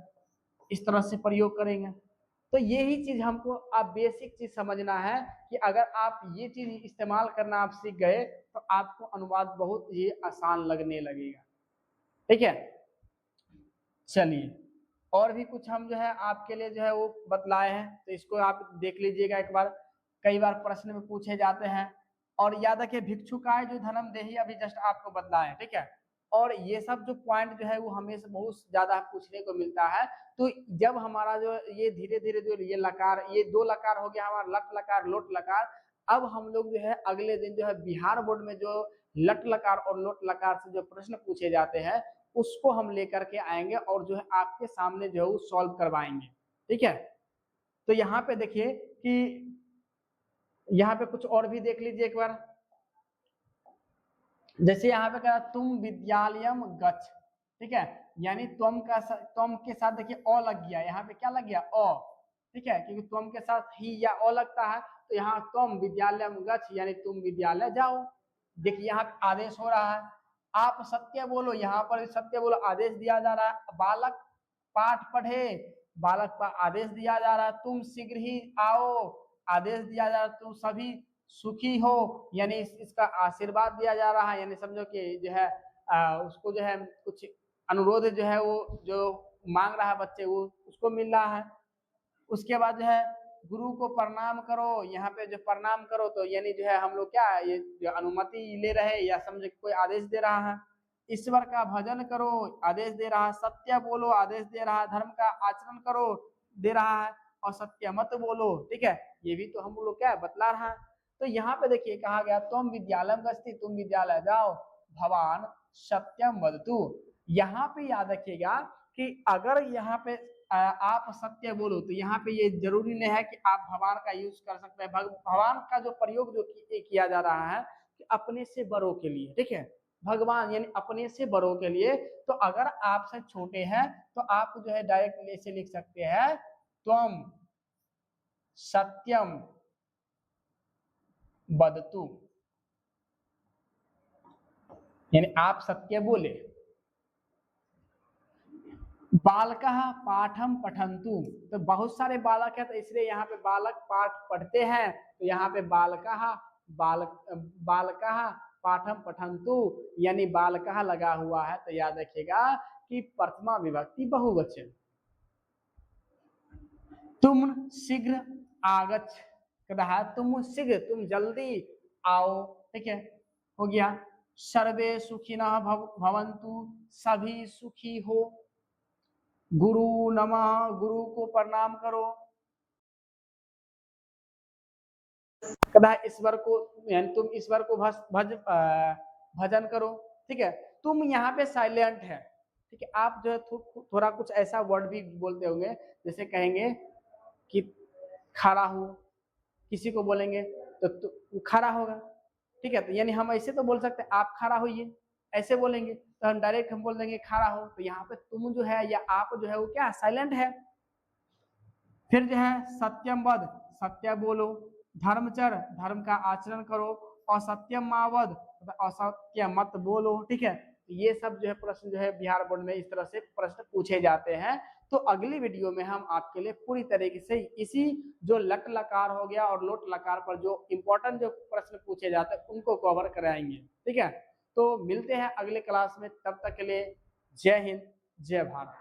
[SPEAKER 1] इस तरह से प्रयोग करेंगे। तो यही चीज हमको आप बेसिक चीज समझना है कि अगर आप ये चीज इस्तेमाल करना आप सीख गए, तो आपको अनुवाद बहुत ही आसान लगने लगेगा, ठीक है। चलिए और भी कुछ हम जो है आपके लिए जो है वो बतलाए हैं, तो इसको आप देख लीजिएगा एक बार, कई बार प्रश्न में पूछे जाते हैं। और याद रखिए भिक्षुकाय जो धनम देही अभी जस्ट आपको बतलाए, ठीक है, और ये सब जो पॉइंट जो है वो हमेशा बहुत ज्यादा पूछने को मिलता है। तो जब हमारा जो ये धीरे धीरे जो ये लकार, ये दो लकार हो गया हमारा लट लकार लोट लकार, अब हम लोग जो है अगले दिन जो है बिहार बोर्ड में जो लट लकार और लोट लकार से जो प्रश्न पूछे जाते हैं उसको हम लेकर के आएंगे और जो है आपके सामने जो है वो सॉल्व करवाएंगे, ठीक है। तो यहाँ पे देखिए कि यहाँ पे कुछ और भी देख लीजिए एक बार, जैसे यहाँ पे कहा तुम विद्यालयम गच्छ, ठीक है, यानी तुम का तुम के साथ देखिए अ लग गया, यहाँ पे क्या लग गया अ, ठीक है, क्योंकि तुम के साथ ही या अ लगता है, तो यहाँ तुम विद्यालयम गच्छ यानी तुम विद्यालय जाओ। देखिए यहाँ पे आदेश हो रहा है, आप सत्य बोलो, यहाँ पर सत्य बोलो आदेश दिया जा रहा है, बालक पाठ पढ़े, बालक पर आदेश दिया जा रहा है तुम शीघ्र ही आओ, आदेश दिया जा रहा है तुम सभी सुखी हो, यानी इसका आशीर्वाद दिया जा रहा है, यानी समझो कि जो है उसको जो है कुछ अनुरोध जो है वो जो मांग रहा है बच्चे वो उसको मिल रहा है। उसके बाद जो है गुरु को प्रणाम करो, यहाँ पे जो प्रणाम करो तो यानी जो है हम लोग क्या ये जो अनुमति ले रहे या समझे कोई आदेश दे रहा है। ईश्वर का भजन करो आदेश दे रहा है, सत्य बोलो आदेश दे रहा है, धर्म का आचरण करो दे रहा है, और सत्य मत बोलो, ठीक है, ये भी तो हम लोग क्या बतला रहा है। तो यहाँ पे देखिए कहा गया तुम विद्यालय गस्ती, तुम विद्यालय जाओ, भगवान सत्यम वदतु। यहाँ पे याद रखिएगा कि अगर यहाँ पे आप सत्य बोलो तो यहाँ पे ये जरूरी नहीं है कि आप भगवान का यूज कर सकते हैं। भगवान का जो प्रयोग जो किया जा रहा है कि अपने से बड़ों के लिए, ठीक है, भगवान यानी अपने से बड़ों के लिए। तो अगर आपसे छोटे हैं तो आप जो है डायरेक्ट ऐसे लिख सकते हैं त्वम सत्यम वदतु, यानी आप सत्य बोले। बालकः पाठम पठन्तु, तो बहुत सारे बालक है तो इसलिए यहाँ पे बालक पाठ पढ़ते हैं, तो यहाँ पे बालकः पाठम पठन्तु यानी बालकः लगा हुआ है, तो याद रखिएगा कि प्रथमा विभक्ति बहुवचन। तुम शीघ्र आगच्छ, कहा तुम शीघ्र तुम जल्दी आओ, ठीक है, हो गया। सर्वे सुखिनः भवन्तु, सभी सुखी हो। गुरु नमः, गुरु को प्रणाम करो। कदा ईश्वर को यानी तुम ईश्वर को भजन करो, ठीक है। तुम यहाँ पे साइलेंट है, ठीक है, आप जो है थोड़ा कुछ ऐसा वर्ड भी बोलते होंगे, जैसे कहेंगे कि खड़ा हो, किसी को बोलेंगे तो खड़ा होगा, ठीक है, तो यानी हम ऐसे तो बोल सकते हैं आप खड़ा होइए, ऐसे बोलेंगे तो हम डायरेक्ट हम बोल देंगे खड़ा हो, तो यहाँ पे तुम जो है या आप जो है वो क्या साइलेंट है। फिर जो है सत्यम वद, सत्य बोलो, धर्मचर, धर्म का आचरण करो, असत्यम मावद, असत्य मत बोलो, ठीक है। ये सब जो है प्रश्न जो है बिहार बोर्ड में इस तरह से प्रश्न पूछे जाते हैं। तो अगली वीडियो में हम आपके लिए पूरी तरीके से इसी जो लट लकार हो गया और लोट लकार पर जो इंपॉर्टेंट जो प्रश्न पूछे जाते हैं उनको कवर कराएंगे, ठीक है। तो मिलते हैं अगले क्लास में, तब तक के लिए जय हिंद जय भारत।